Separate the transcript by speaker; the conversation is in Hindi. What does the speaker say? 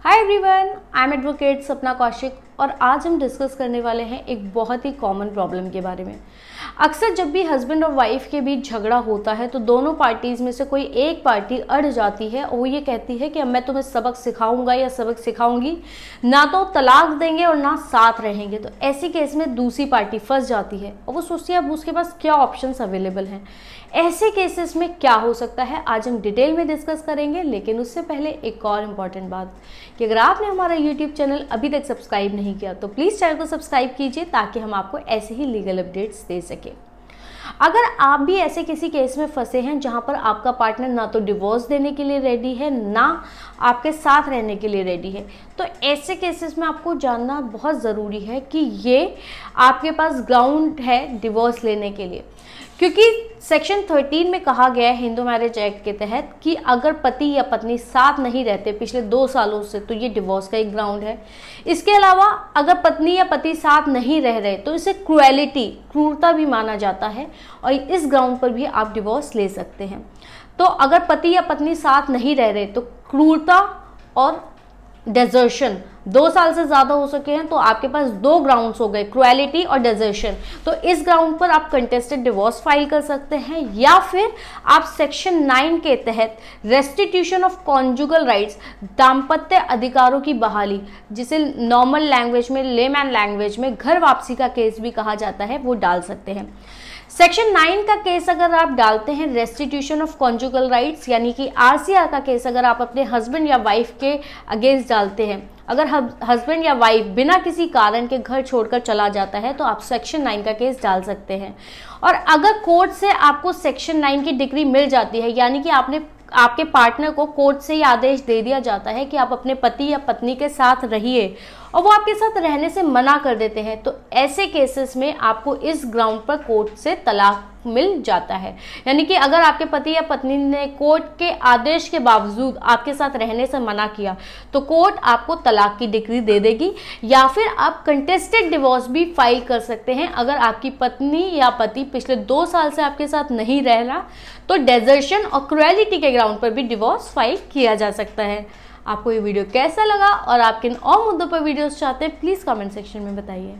Speaker 1: Hi everyone, I am advocate सपना कौशिक और आज हम डिस्कस करने वाले हैं एक बहुत ही कॉमन प्रॉब्लम के बारे में। अक्सर जब भी हस्बैंड और वाइफ के बीच झगड़ा होता है तो दोनों पार्टीज में से कोई एक पार्टी अड़ जाती है और वो ये कहती है कि अब मैं तुम्हें सबक सिखाऊंगा या सबक सिखाऊंगी, ना तो तलाक देंगे और ना साथ रहेंगे। तो ऐसी केस में दूसरी पार्टी फंस जाती है और वो सोचती है अब उसके पास क्या ऑप्शंस अवेलेबल हैं। ऐसे केसेस में क्या हो सकता है आज हम डिटेल में डिस्कस करेंगे, लेकिन उससे पहले एक और इम्पॉर्टेंट बात कि अगर आपने हमारा यूट्यूब चैनल अभी तक सब्सक्राइब नहीं किया तो प्लीज़ चैनल को सब्सक्राइब कीजिए ताकि हम आपको ऐसे ही लीगल अपडेट्स दे सकें। अगर आप भी ऐसे किसी केस में फंसे हैं जहां पर आपका पार्टनर ना तो डिवोर्स देने के लिए रेडी है ना आपके साथ रहने के लिए रेडी है, तो ऐसे केसेस में आपको जानना बहुत ज़रूरी है कि ये आपके पास ग्राउंड है डिवोर्स लेने के लिए। क्योंकि सेक्शन 13 में कहा गया है हिंदू मैरिज एक्ट के तहत कि अगर पति या पत्नी साथ नहीं रहते पिछले 2 सालों से तो ये डिवोर्स का एक ग्राउंड है। इसके अलावा अगर पत्नी या पति साथ नहीं रह रहे तो इसे क्रूरता भी माना जाता है और इस ग्राउंड पर भी आप डिवोर्स ले सकते हैं। तो अगर पति या पत्नी साथ नहीं रह रहे तो क्रूरता और डेजर्शन 2 साल से ज़्यादा हो सके हैं तो आपके पास 2 ग्राउंड्स हो गए, क्रुएलिटी और डेजर्शन। तो इस ग्राउंड पर आप कंटेस्टेड डिवोर्स फाइल कर सकते हैं या फिर आप सेक्शन 9 के तहत रेस्टिट्यूशन ऑफ कॉन्जुगल राइट्स, दाम्पत्य अधिकारों की बहाली, जिसे नॉर्मल लैंग्वेज में, लेमैन लैंग्वेज में घर वापसी का केस भी कहा जाता है, वो डाल सकते हैं। सेक्शन 9 का केस अगर आप डालते हैं रेस्टिट्यूशन ऑफ कॉन्जुगल राइट्स यानी कि आरसीआर का केस अगर आप अपने हस्बैंड या वाइफ के अगेंस्ट डालते हैं, अगर हस्बैंड या वाइफ बिना किसी कारण के घर छोड़कर चला जाता है तो आप सेक्शन 9 का केस डाल सकते हैं। और अगर कोर्ट से आपको सेक्शन 9 की डिग्री मिल जाती है यानी कि आपके पार्टनर को कोर्ट से ये आदेश दे दिया जाता है कि आप अपने पति या पत्नी के साथ रहिए और वो आपके साथ रहने से मना कर देते हैं, तो ऐसे केसेस में आपको इस ग्राउंड पर कोर्ट से तलाक मिल जाता है। यानी कि अगर आपके पति या पत्नी ने कोर्ट के आदेश के बावजूद आपके साथ रहने से मना किया तो कोर्ट आपको तलाक की डिग्री दे देगी। या फिर आप कंटेस्टेड डिवोर्स भी फाइल कर सकते हैं अगर आपकी पत्नी या पति पिछले 2 साल से आपके साथ नहीं रह रहा तो डेजर्शन और क्रुएलिटी के ग्राउंड पर भी डिवोर्स फाइल किया जा सकता है। आपको ये वीडियो कैसा लगा और आप किन और मुद्दों पर वीडियोस चाहते हैं प्लीज़ कमेंट सेक्शन में बताइए।